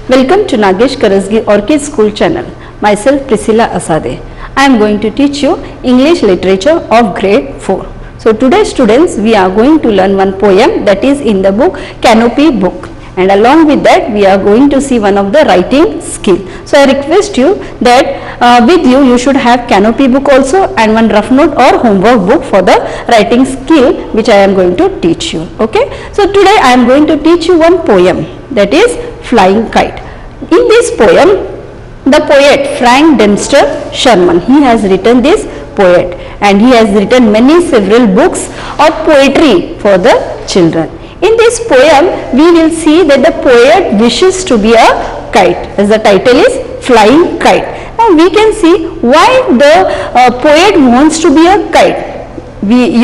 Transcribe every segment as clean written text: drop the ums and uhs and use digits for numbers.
Welcome to Nagesh Karasgi Orchid School channel. Myself Priscilla Asade. I am going to teach you English literature of grade 4. So today students, we are going to learn one poem that is in the book Canopy book, and along with that we are going to see one of the writing skill. So I request you that with you should have Canopy book also and one rough note or homework book for the writing skill which I am going to teach you. Okay. So today I am going to teach you one poem that is Flying Kite. In this poem, the poet Frank Dempster Sherman, he has written this poet, and he has written several books of poetry for the children. In this poem, we will see that the poet wishes to be a kite, as the title is Flying Kite. Now we can see why the poet wants to be a kite.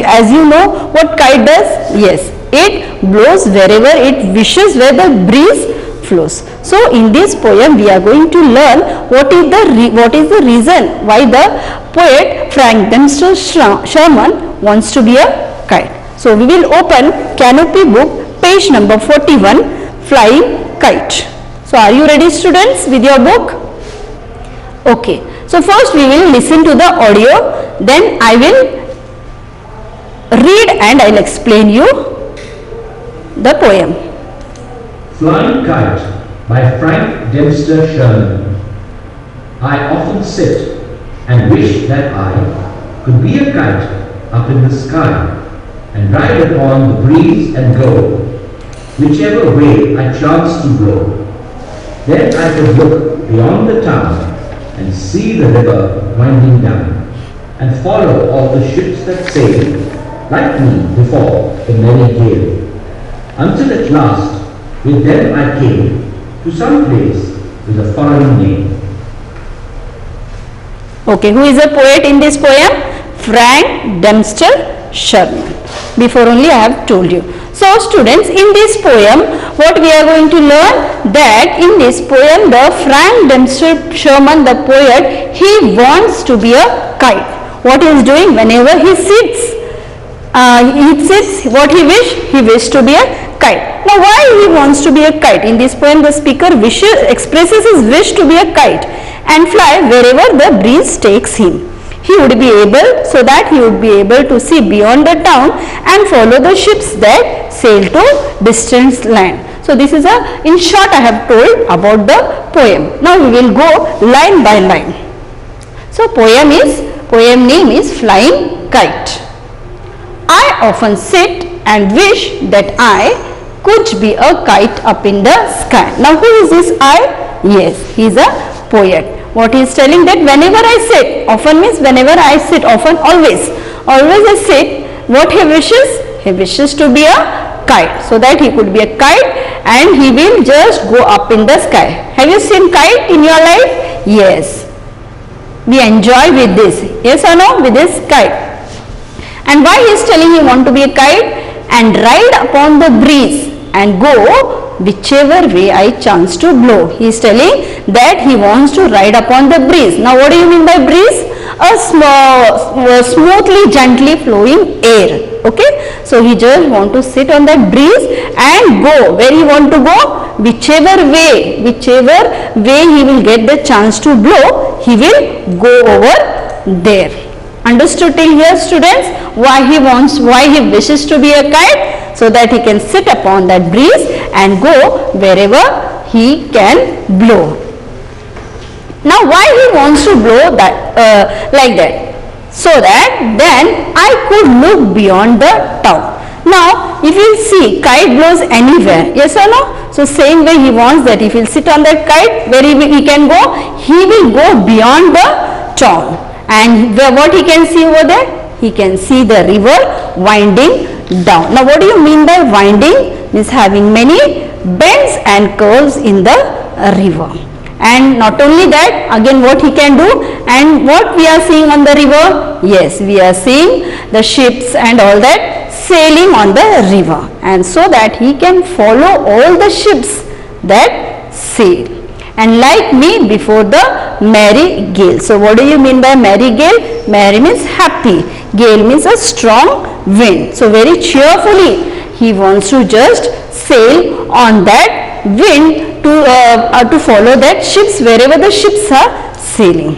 As you know what kite does, yes, it blows wherever it wishes, where the breeze flows. So in this poem we are going to learn what is the reason why the poet Frank Dempster Sherman wants to be a kite. So we will open Canopy book, page number 41, Flying Kite. So are you ready students with your book? Okay. So first we will listen to the audio, then I will read and I will explain you the poem. Flying Kite by Frank Dempster Sherman. I often sit and wish that I could be a kite up in the sky and ride upon the breeze and go whichever way I chance to blow. Then I could look beyond the town and see the river winding down and follow all the ships that sail like me before the merry gale, until at last with them I came to some place with a foreign name. Okay, who is a poet in this poem? Frank Dempster Sherman. Before only I have told you. So students, in this poem, what we are going to learn, that in this poem the Frank Dempster Sherman, the poet, he wants to be a kite. What he is doing whenever he sits, what he wishes to be a kite. Now why he wants to be a kite? In this poem the speaker expresses his wish to be a kite and fly wherever the breeze takes him. He would be able, so that he would be able to see beyond the town and follow the ships that sail to distant land. So this is in short I have told about the poem. Now we will go line by line. So poem name is Flying Kite. I often sit and wish that I could be a kite up in the sky. Now who is this I? Yes, he is a poet. What he is telling, that whenever I sit, often means whenever I sit, often, always I sit, what he wishes to be a kite, so that he could be a kite and he will just go up in the sky. Have you seen kite in your life? Yes. We enjoy with this, yes or no, with this kite. And why he is telling he want to be a kite? And ride upon the breeze and go whichever way I chance to blow. He is telling that he wants to ride upon the breeze. Now what do you mean by breeze? A smoothly, gently flowing air. Okay. So he just want to sit on that breeze and go. Where he want to go? Whichever way he will get the chance to blow, he will go over there. Understood till here students? Why he wishes to be a kite? So that he can sit upon that breeze and go wherever he can blow. Now why he wants to blow that like that? So that then I could look beyond the town. Now if you see, kite blows anywhere, yes or no? So same way he wants that if he will sit on that kite, where he can go? He will go beyond the town. And what he can see over there? He can see the river winding down. Now what do you mean by winding? Means having many bends and curves in the river. And not only that, again what he can do, and what we are seeing on the river? Yes, we are seeing the ships and all that sailing on the river, and so that he can follow all the ships that sail. And like me before the merry gale. So what do you mean by merry gale? Merry means happy, gale means a strong wind. So very cheerfully he wants to just sail on that wind to follow that ships wherever the ships are sailing.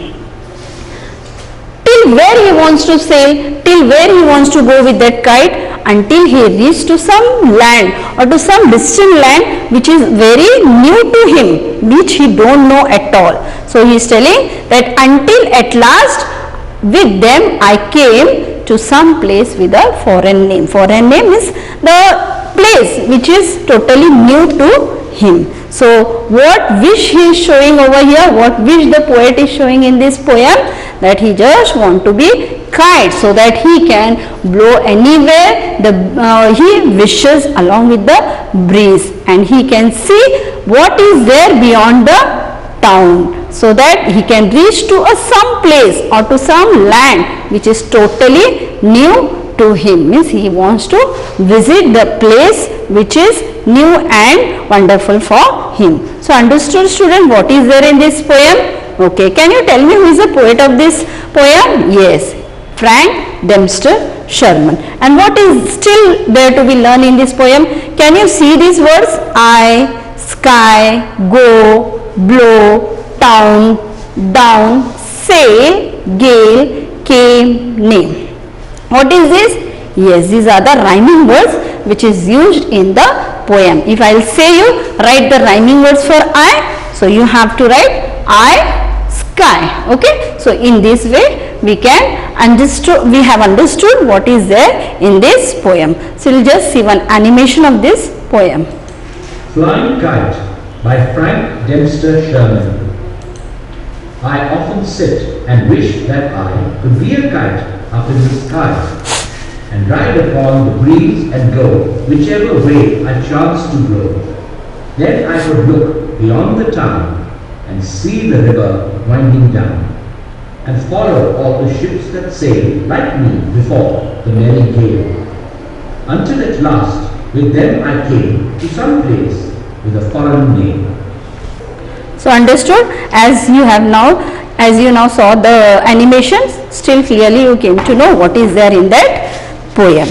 Till where he wants to sail, till where he wants to go with that kite, until he reaches to some land or to some distant land which is very new to him, which he don't know at all. So he is telling that until at last with them I came to some place with a foreign name. Foreign name is the place which is totally new to him. So what wish he is showing over here, what wish the poet is showing in this poem, that he just want to be kite so that he can blow anywhere he wishes along with the breeze, and he can see what is there beyond the town, so that he can reach to some place or to some land which is totally new to him. Means he wants to visit the place which is new and wonderful for him. So understood, student, what is there in this poem? Okay, can you tell me who is the poet of this poem? Yes, Frank Dempster Sherman. And what is still there to be learned in this poem? Can you see these words? I, sky, go, blow, town, down, sail, gale, came, name. What is this? Yes, these are the rhyming words which is used in the poem. If I will say you write the rhyming words for I, so you have to write I, sky. Okay, so in this way we have understood what is there in this poem. So we'll just see one animation of this poem. Flying Kite by Frank Dempster Sherman. I often sit and wish that I could be a kite up in the sky, and ride upon the breeze and go whichever way I chance to blow. Then I could look beyond the town and see the river winding down, and follow all the ships that sail like me before the merry gale, until at last with them I came to some place with a foreign name. So understood, as you now saw the animations, still clearly you came to know what is there in that poem.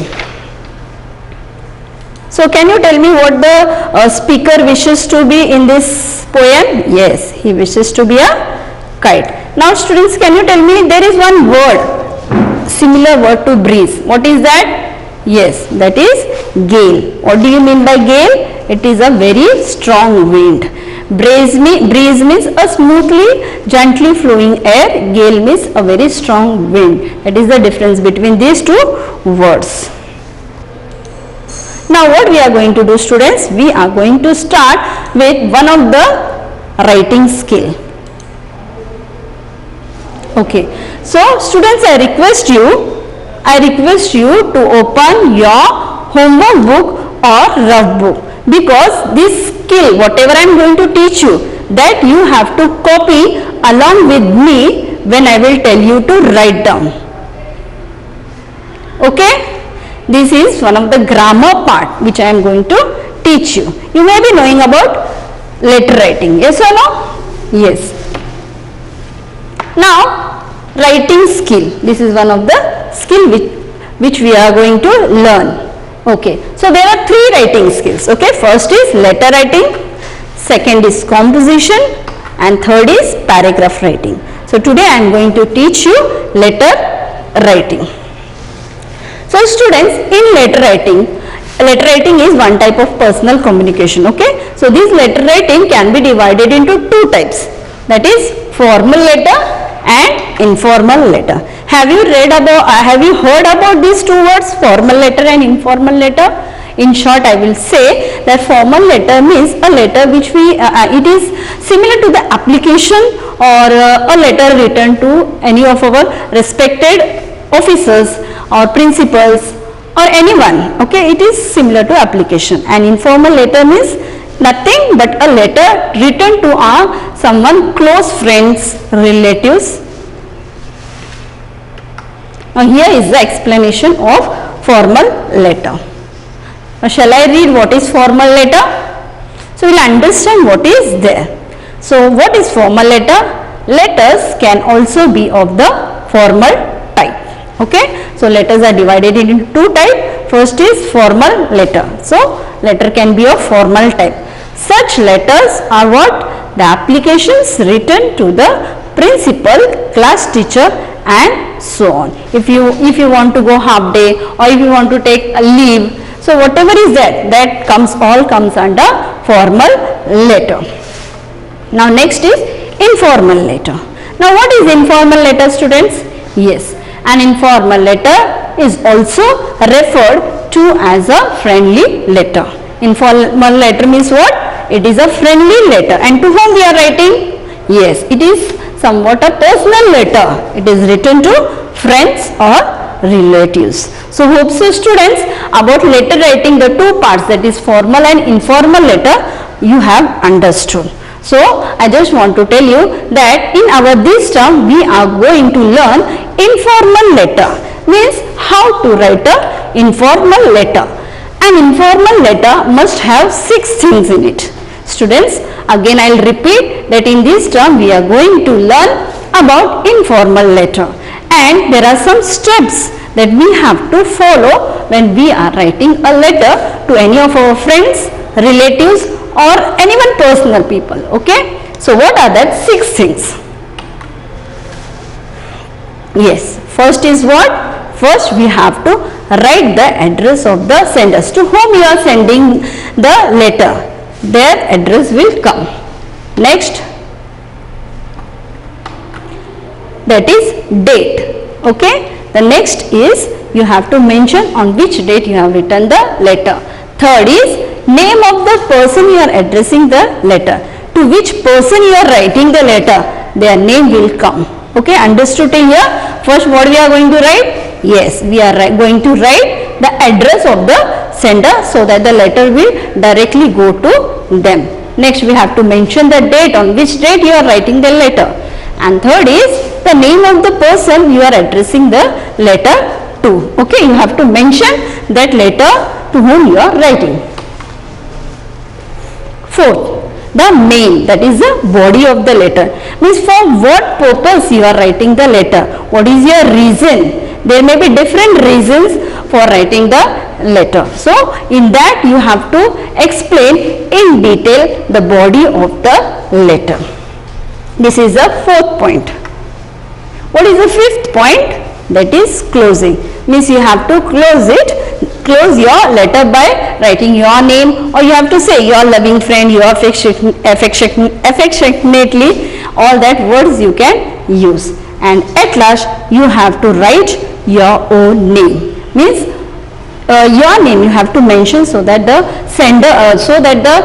So can you tell me what the speaker wishes to be in this poem? Yes, he wishes to be a kite. Now students, can you tell me, there is one word, similar word to breeze. What is that? Yes, that is gale. What do you mean by gale? It is a very strong wind. Breeze means a smoothly, gently flowing air. Gale means a very strong wind. That is the difference between these two words. Now what we are going to do, students? We are going to start with one of the writing skill. Okay. So students, I request you to open your homework book or rough book, because this skill, whatever I am going to teach you, that you have to copy along with me when I will tell you to write down. Okay? This is one of the grammar part which I am going to teach you. You may be knowing about letter writing. Yes or no? Yes. Now, writing skill. This is one of the skill which we are going to learn. Okay, so there are three writing skills. Okay, first is letter writing, second is composition, and third is paragraph writing. So today I am going to teach you letter writing. So students, in letter writing is one type of personal communication. Okay, so this letter writing can be divided into two types, that is formal letter and informal letter. Have you heard about these two words, formal letter and informal letter? In short, I will say that formal letter means a letter which it is similar to the application or a letter written to any of our respected officers or principals or anyone. Okay, it is similar to application. And informal letter means nothing but a letter written to someone close friends, relatives. Now here is the explanation of formal letter. Now shall I read what is formal letter? So we will understand what is there. So what is formal letter? Letters can also be of the formal type. Okay. So letters are divided into two types. First is formal letter. So letter can be of formal type. Such letters are what? The applications written to the principal, class teacher and so on. If you want to go half day or if you want to take a leave, so whatever is that all comes under formal letter. Now next is informal letter. Now what is informal letter, students? Yes, an informal letter is also referred to as a friendly letter. Informal letter means what? It is a friendly letter. And to whom we are writing? Yes, it is somewhat a personal letter. It is written to friends or relatives. So hope so students, about letter writing, the two parts, that is formal and informal letter, you have understood. So I just want to tell you that in our this term we are going to learn informal letter, means how to write a informal letter. An informal letter must have 6 things in it. Students, again I will repeat that in this term we are going to learn about informal letter, and there are some steps that we have to follow when we are writing a letter to any of our friends, relatives or anyone personal people. Okay. So what are that 6 things? Yes, first is what? First we have to write the address of the senders, to whom you are sending the letter. Their address will come. Next, that is date. Okay. The next is you have to mention on which date you have written the letter. Third is name of the person you are addressing the letter. To which person you are writing the letter, their name will come. Okay, understood till here? First what we are going to write? Yes, we are going to write the address of the sender so that the letter will directly go to them. Next we have to mention the date, on which date you are writing the letter. And third is the name of the person you are addressing the letter to. Okay, you have to mention that letter to whom you are writing. Fourth, the main, that is the body of the letter, means for what purpose you are writing the letter, what is your reason. There may be different reasons for writing the letter. So in that you have to explain in detail the body of the letter. This is the fourth point. What is the fifth point? That is closing, means you have to close your letter by writing your name, or you have to say your loving friend, your affectionately, all that words you can use. And at last you have to write your own name, means your name you have to mention so that the sender, so that the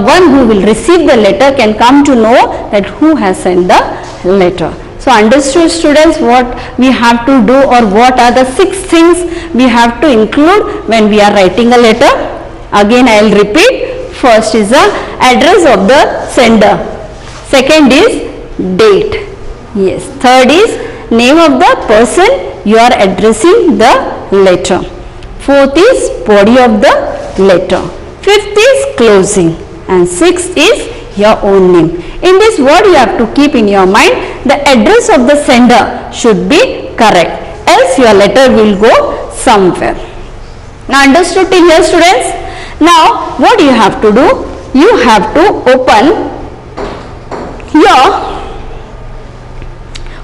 one who will receive the letter can come to know that who has sent the letter. So understood students what we have to do, or what are the 6 things we have to include when we are writing a letter? Again I will repeat. First is the address of the sender. Second is date. Yes. Third is name of the person you are addressing the letter. Fourth is body of the letter. Fifth is closing. And sixth is your own name. In this word you have to keep in your mind the address of the sender should be correct, else your letter will go somewhere. Now understood till here students? Now what you have to do? You have to open your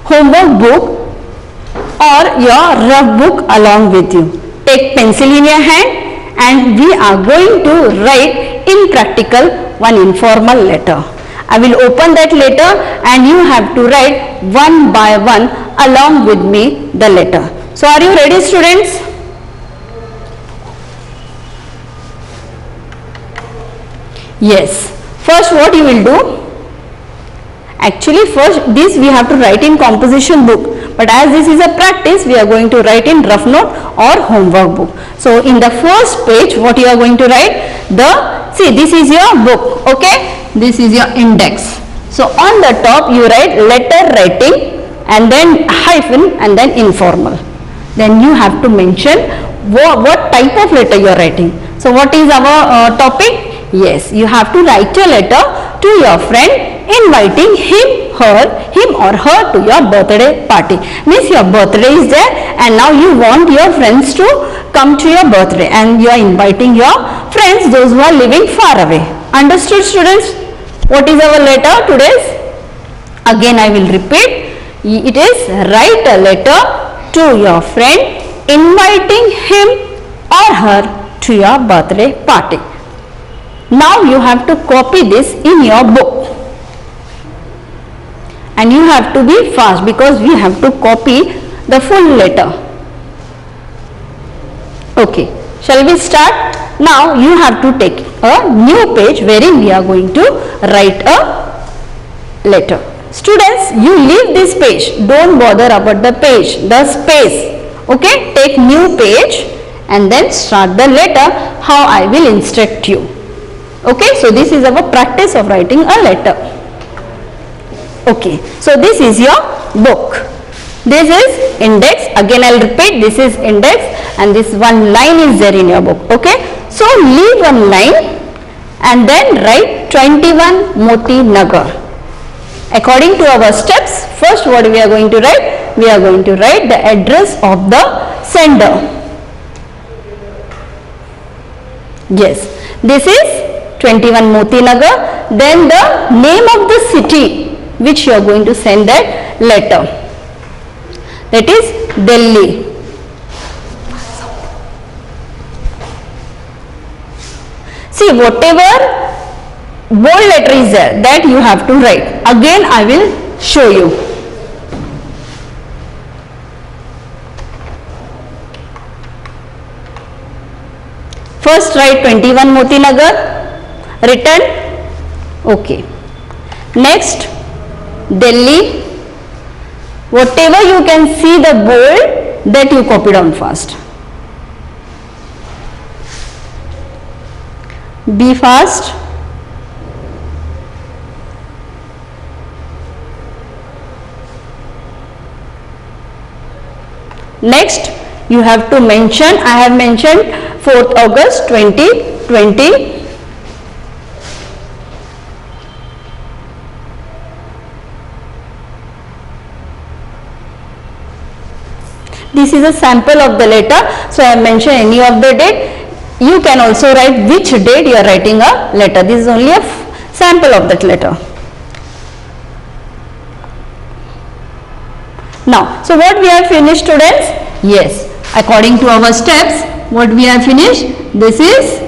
homework book or your rough book along with you. Take pencil in your hand and we are going to write in practical one informal letter. I will open that letter and you have to write one by one along with me the letter. So are you ready students? Yes. First what you will do? Actually first this we have to write in composition book, but as this is a practice we are going to write in rough note or homework book. So in the first page what you are going to write? See, this is your book, okay? This is your index. So on the top you write letter writing and then hyphen and then informal. Then you have to mention what type of letter you are writing. So what is our topic? Yes, you have to write a letter to your friend inviting him or her to your birthday party. Means your birthday is there and now you want your friends to come to your birthday and you are inviting your friends, those who are living far away. Understood, students? What is our letter today's? Again I will repeat. It is write a letter to your friend inviting him or her to your birthday party. Now you have to copy this in your book and you have to be fast because we have to copy the full letter. Okay, shall we start? Now you have to take a new page wherein we are going to write a letter. Students, you leave this page, don't bother about the page, the space. Okay, take new page and then start the letter how I will instruct you. Okay, so this is our practice of writing a letter. Okay, so this is your book. This is index. Again I will repeat, this is index and this one line is there in your book. Okay, so leave one line and then write 21 Moti Nagar. According to our steps, first what we are going to write? We are going to write the address of the sender. Yes, this is 21 Moti Nagar, then the name of the city which you are going to send that letter, that is Delhi. See, whatever bold letter is there, that you have to write. Again I will show you. First write 21 Moti Nagar, written. Okay, next Delhi, whatever you can see the bold, that you copy down fast. Be fast. Next you have to mention, I have mentioned 4th August 2020. This is a sample of the letter, so I have mentioned any of the date. You can also write which date you are writing a letter. This is only a sample of that letter. Now, so what we have finished, students? Yes, according to our steps, what we have finished? This is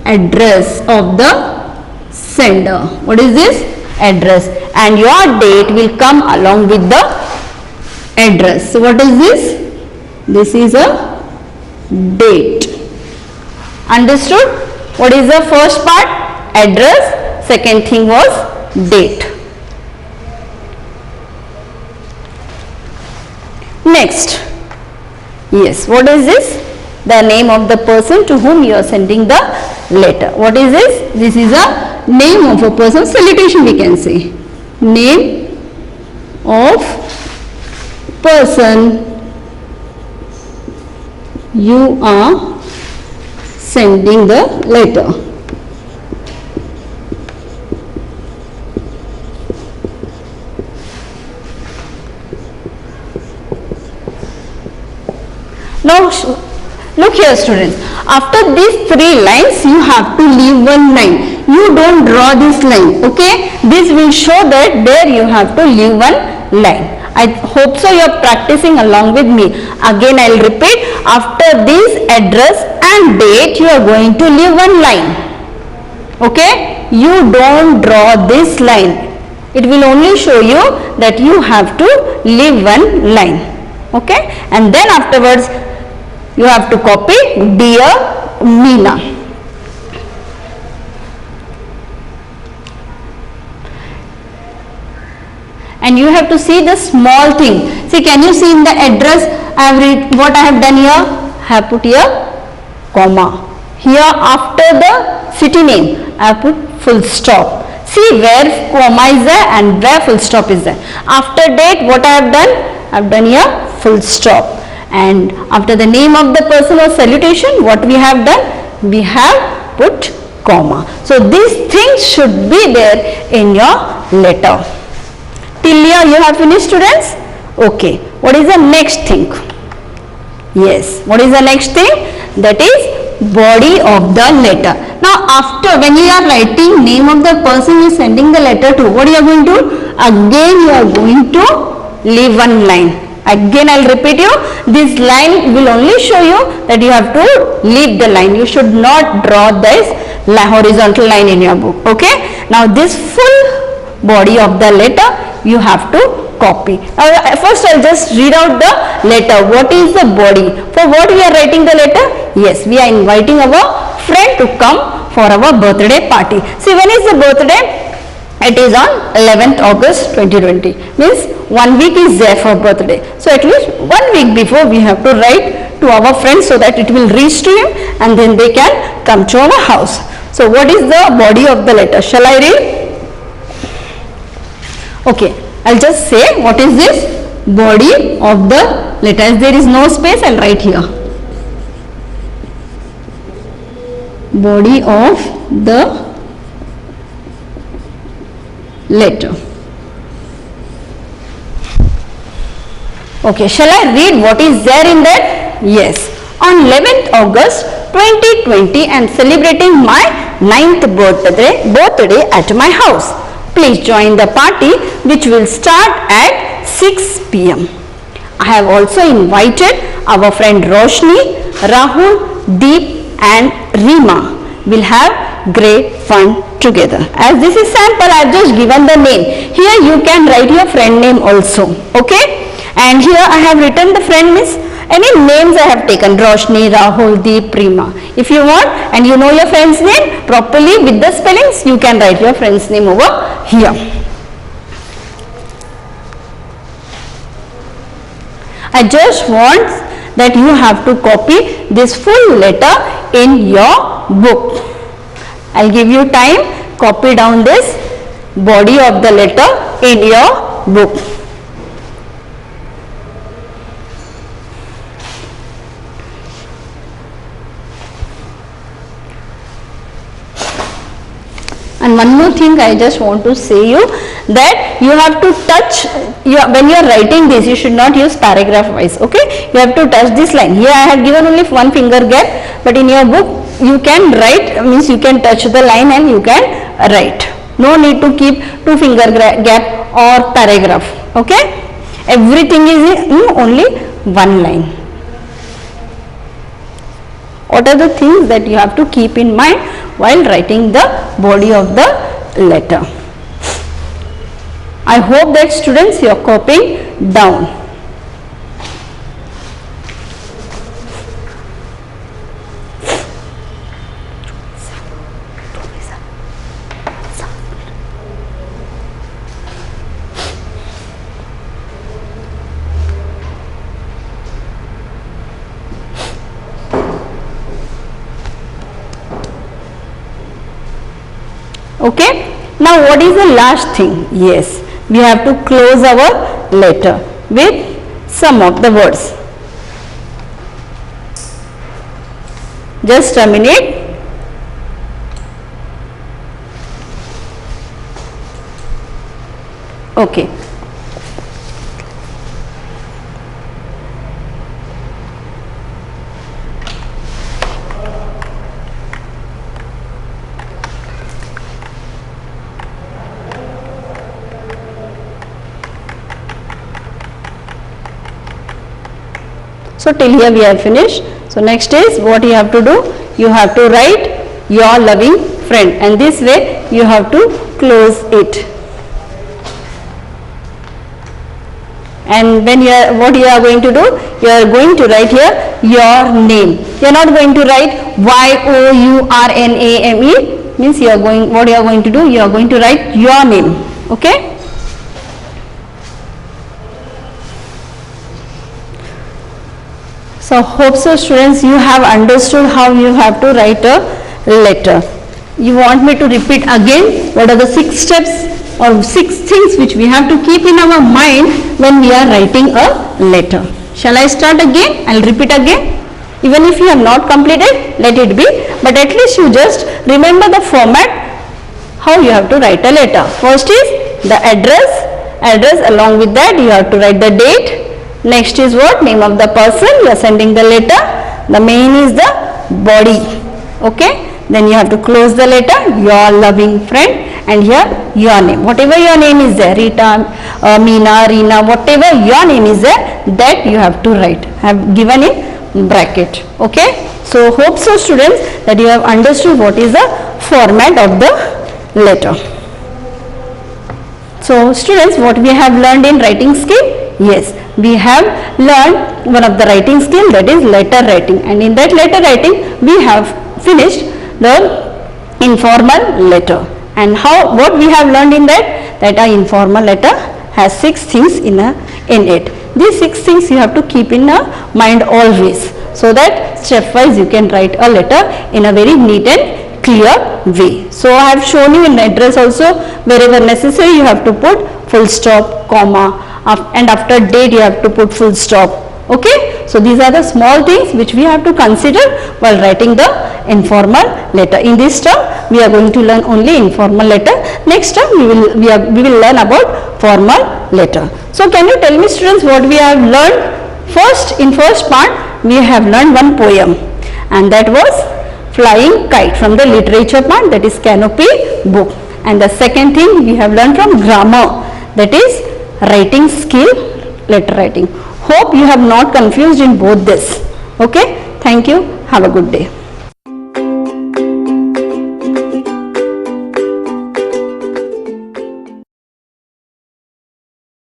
address of the sender. What is this? Address. And your date will come along with the address. So what is this? This is a date. Understood? What is the first part? Address. Second thing was date. Next. Yes, what is this? The name of the person to whom you are sending the letter. What is this? This is a name of a person, salutation we can say. Name of person you are sending the letter. Now look here, students, after these 3 lines you have to leave one line. You don't draw this line, okay? This will show that there you have to leave one line. I hope so you are practicing along with me. Again I will repeat, after this address and date you are going to leave one line, okay? You don't draw this line. It will only show you that you have to leave one line, okay? And then afterwards you have to copy Dear Meena. And you have to see the small thing. See, can you see in the address I have read what I have done here? I have put here comma. Here after the city name I have put full stop. See where comma is there and where full stop is there. After date what I have done? I have done here full stop. and after the name of the person or salutation, what we have done? We have put comma. So these things should be there in your letter. Till here you have finished, students? Okay. What is the next thing? Yes. What is the next thing? That is body of the letter. Now after, when you are writing name of the person you are sending the letter to, what you are going to? Again you are going to leave one line. Again I will repeat you, this line will only show you that you have to leave the line. You should not draw this horizontal line in your book. Okay. Now this full body of the letter you have to copy. Now first I will just read out the letter. What is the body? For what we are writing the letter? Yes, we are inviting our friend to come for our birthday party. See, when is the birthday? It is on 11th August 2020. Means 1 week is there for birthday. So at least 1 week before we have to write to our friends so that it will reach to him and then they can come to our house. So what is the body of the letter? Shall I read? Okay, I'll just say what is this body of the letter. As there is no space, I'll write here. Body of the letter. Okay, shall I read what is there in that? Yes. On 11th August 2020, I am celebrating my 9th birthday at my house. Please join the party which will start at 6 p.m. I have also invited our friend Roshni, Rahul, Deep and Rima. We'll have great fun together. As this is sample, I have just given the name. Here you can write your friend name also. Okay. And here I have written the friend means any names I have taken, Roshni, Rahul, Deep, Rima. If you want and you know your friend's name properly with the spellings, you can write your friend's name over here. I just want that you have to copy this full letter in your book. I'll give you time, copy down this body of the letter in your book. And one more thing I just want to say you that you have to touch, when you are writing this you should not use paragraph wise. Okay, you have to touch this line. Here I have given only one finger gap, but in your book you can write, means you can touch the line and you can write. No need to keep 2 finger gap or paragraph. Okay, everything is in only one line. What are the things that you have to keep in mind while writing the body of the letter? I hope that students you are copying down. Okay. Now what is the last thing? Yes, we have to close our letter with some of the words. Just a minute. Okay. So till here we have finished. So next is what you have to do. You have to write your loving friend, and this way you have to close it. And when you are, what you are going to do, you are going to write here your name. You are not going to write YOURNAME, means you are going, what you are going to do, you are going to write your name. Okay. So hope so students you have understood how you have to write a letter. You want me to repeat again what are the 6 steps or 6 things which we have to keep in our mind when we are writing a letter. Shall I start again? I'll repeat again. Even if you have not completed, let it be, but at least you just remember the format, how you have to write a letter. First is the address, along with that you have to write the date. Next is what? Name of the person you are sending the letter. The main is the body. Okay. Then you have to close the letter, your loving friend, and here your name. Whatever your name is there, Rita, Meena, Reena, whatever your name is there, that you have to write. I have given in bracket. Okay. So hope so students that you have understood what is the format of the letter. So students, what we have learned in writing skill? Yes, we have learned one of the writing skill, that is letter writing, and in that letter writing we have finished the informal letter. And what we have learned in that our informal letter has 6 things in it. These 6 things you have to keep in mind always, so that stepwise you can write a letter in a very neat and clear way. So I have shown you in the address also, wherever necessary you have to put full stop, comma, and after date you have to put full stop. Okay, so these are the small things which we have to consider while writing the informal letter. In this term we are going to learn only informal letter. Next term we will learn about formal letter. So can you tell me students what we have learned? First, in first part we have learned one poem, and that was Flying Kite from the literature part, that is Canopy book. And the second thing we have learned from grammar, that is writing skill, letter writing. Hope you have not confused in both this. Okay, thank you. Have a good day.